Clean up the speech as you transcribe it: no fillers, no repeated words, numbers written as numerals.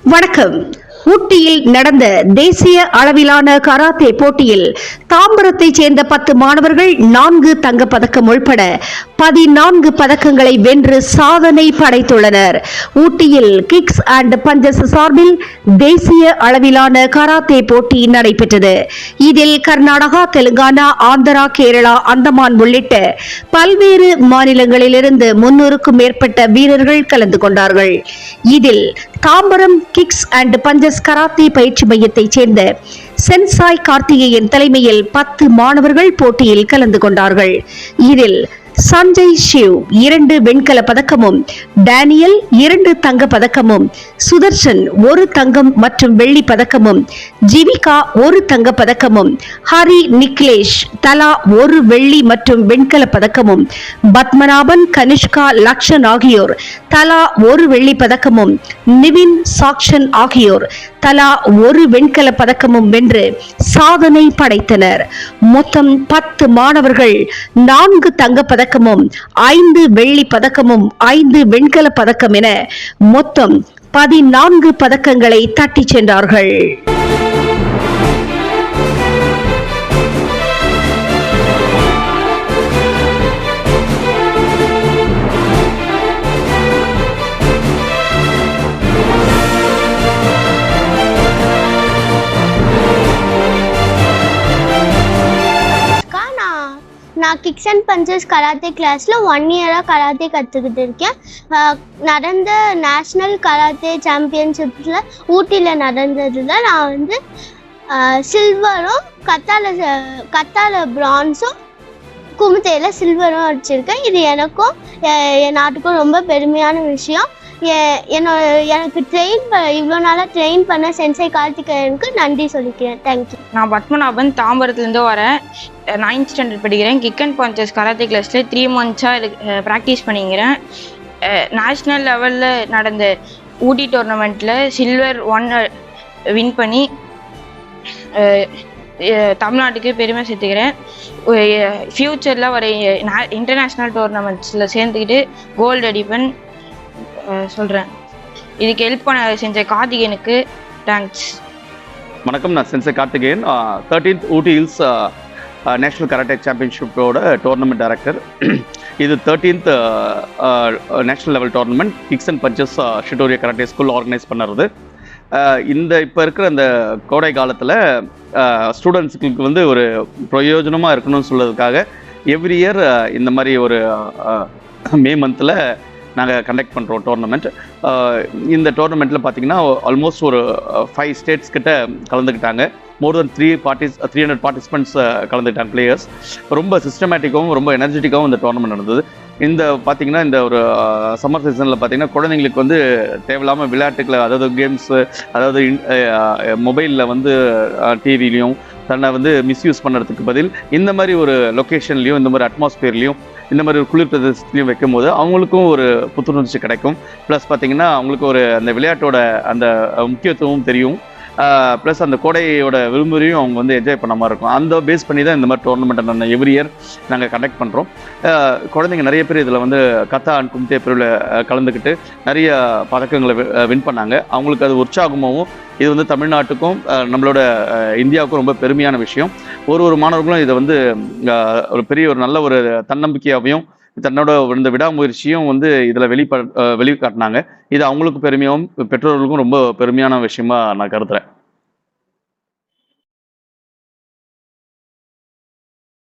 வணக்கம். ஊட்டியில் நடந்த தேசிய அளவிலான கராத்தே போட்டியில் தாம்பரத்தைச் சேர்ந்த 10 மாணவர்கள் 4 தங்கப்பதக்கம் உள்பட 14 பதக்கங்களை வென்று சாதனை படைத்துள்ளனர். ஊட்டியில் கிக்ஸ் அண்ட் பஞ்சஸ் சார்பில் தேசிய அளவிலான கராத்தே போட்டி நடைபெற்றது. இதில் கர்நாடகா, தெலுங்கானா, ஆந்திரா, கேரளா, அந்தமான் உள்ளிட்ட பல்வேறு மாநிலங்களிலிருந்து 300க்கும் மேற்பட்ட வீரர்கள் கலந்து கொண்டார்கள். இதில் Tambaram kicks and punches karate பயிற்சி மையத்தைச் சேர்ந்த சென்சாய் கார்த்திகேயன் தலைமையில் 10 மாணவர்கள் போட்டியில் கலந்து கொண்டார்கள். இதில் சஞ்சய் சிவ் 2 வெண்கல பதக்கமும், டேனியல் 2 தங்க பதக்கமும், சுதர்ஷன் 1 தங்கம் மற்றும் வெள்ளி பதக்கமும், ஜீவிகா 1 தங்க பதக்கமும், ஹரி நிக்லேஷ் தலா 1 வெள்ளி மற்றும் வெண்கல பதக்கமும், பத்மநாபன், கனிஷ்கா, லக்ஷன் ஆகியோர் தலா 1 வெள்ளி பதக்கமும், நிவின், சாக்ஷன் ஆகியோர் தலா 1 வெண்கல பதக்கமும் வென்று சாதனை படைத்தனர். மொத்தம் 10 மாணவர்கள் 4 தங்க பதக்கமும், 5 வெள்ளி பதக்கமும், 5 வெண்கல பதக்கம் என மொத்தம் 14 பதக்கங்களை தட்டிச் சென்றார்கள். நான் கிக்ஸ் அண்ட் பஞ்சஸ் கராத்தே கிளாஸில் 1 இயராக கராத்தே கற்றுக்கிட்டு இருக்கேன். நடந்த நேஷ்னல் கராத்தே சாம்பியன்ஷிப்பில் ஊட்டியில் நடந்ததில் நான் சில்வரும் கத்தால பிரான்ஸும் குமுத்தையில் சில்வரும் அடிச்சிருக்கேன். இது எனக்கும் என் நாட்டுக்கும் ரொம்ப பெருமையான விஷயம். எனக்கு இவ்வளோ நாளாக ட்ரெயின் பண்ண சென்சை கார்த்திகேயனுக்கு நன்றி சொல்லிக்கிறேன். தேங்க்யூ. நான் பத்மநாபன், தாம்பரத்துலேருந்து வரேன். 9th ஸ்டாண்டர்ட் படிக்கிறேன். கிக் அண்ட் பஞ்சஸ் கராத்தே கிளாஸில் 3 மந்த்ஸாக ப்ராக்டிஸ் பண்ணிக்கிறேன். நேஷ்னல் லெவலில் நடந்த ஊட்டி டோர்னமெண்ட்டில் சில்வர் 1 வின் பண்ணி தமிழ்நாட்டுக்கு பெருமை சேர்த்துக்கிறேன். ஃப்யூச்சரில் வர இன்டர்நேஷ்னல் டோர்னமெண்ட்ஸில் சேர்ந்துக்கிட்டு கோல்டு அடிப்பேன் சொல்கிறேன். இதுக்கு ஹெல்ப் பண்ண செஞ்ச கார்த்திகேயனுக்கு தேங்க்ஸ். வணக்கம், நான் sensei Karthikeyan, 13th Ooty hills national karate சாம்பியன்ஷிப்போட டோர்னமெண்ட் டைரக்டர். இது 13th national level tournament kicks and punches Shitoryu karate school organise பண்ணுறது. இப்போ இருக்கிற அந்த கோடை காலத்தில் ஸ்டூடெண்ட்ஸுக்கு ஒரு பிரயோஜனமாக இருக்கணும்னு சொல்கிறதுக்காக எவ்ரி இயர் இந்த மாதிரி ஒரு மே மந்தில் நாங்கள் கண்டக்ட் பண்ணுறோம் டோர்னமெண்ட். இந்த டோர்னமெண்ட்டில் பார்த்திங்கன்னா ஆல்மோஸ்ட் ஒரு 5 ஸ்டேட்ஸ் கிட்ட கலந்துக்கிட்டாங்க. மோர் தென் 300 பார்ட்டிசிபெண்ட்ஸ் கலந்துக்கிட்டாங்க பிளேயர்ஸ். ரொம்ப சிஸ்டமேட்டிக்காகவும் ரொம்ப எனர்ஜெட்டிக்காகவும் இந்த டோர்னமெண்ட் நடந்தது. இந்த பார்த்திங்கன்னா இந்த ஒரு சம்மர் சீசனில் பார்த்திங்கன்னா குழந்தைங்களுக்கு தேவையில்லாமல் விளையாட்டுக்களை, அதாவது கேம்ஸு, அதாவது மொபைலில் டிவிலையும் தன்னை மிஸ்யூஸ் பண்ணுறதுக்கு பதில் இந்த மாதிரி ஒரு லொக்கேஷன்லேயும், இந்த மாதிரி அட்மாஸ்பியர்லேயும், இந்த மாதிரி ஒரு குளிர் பிரதேசத்துலையும் வைக்கும் போது அவங்களுக்கும் ஒரு புத்துணர்ச்சி கிடைக்கும். ப்ளஸ் பார்த்திங்கன்னா அவங்களுக்கு அந்த விளையாட்டோட அந்த முக்கியத்துவம் தெரியும். ப்ளஸ் அந்த கோடையோட விரும்புறையும் அவங்க என்ஜாய் பண்ண மாதிரி இருக்கும். அந்த பேஸ் பண்ணி தான் இந்த மாதிரி டோர்னமெண்ட்டை நான் எவ்ரி இயர் நாங்கள் கண்டக்ட் பண்ணுறோம். குழந்தைங்க நிறைய பேர் இதில் கத்தா அண்ட் கும்தே பிரிவில் கலந்துக்கிட்டு நிறைய பதக்கங்களை வின் பண்ணாங்க. அவங்களுக்கு அது உற்சாகமாகவும், இது தமிழ்நாட்டுக்கும் நம்மளோட இந்தியாவுக்கும் ரொம்ப பெருமையான விஷயம். ஒரு மாணவர்களும் இதை ஒரு பெரிய ஒரு நல்ல ஒரு தன்னம்பிக்கையாகவும் தன்னோட இந்த விடாமுயற்சியும் இதில் வெளிக்காட்டினாங்க. இது அவங்களுக்கும் பெருமையாகவும் பெற்றோர்களுக்கும் ரொம்ப பெருமையான விஷயமா நான் கருதுறேன்.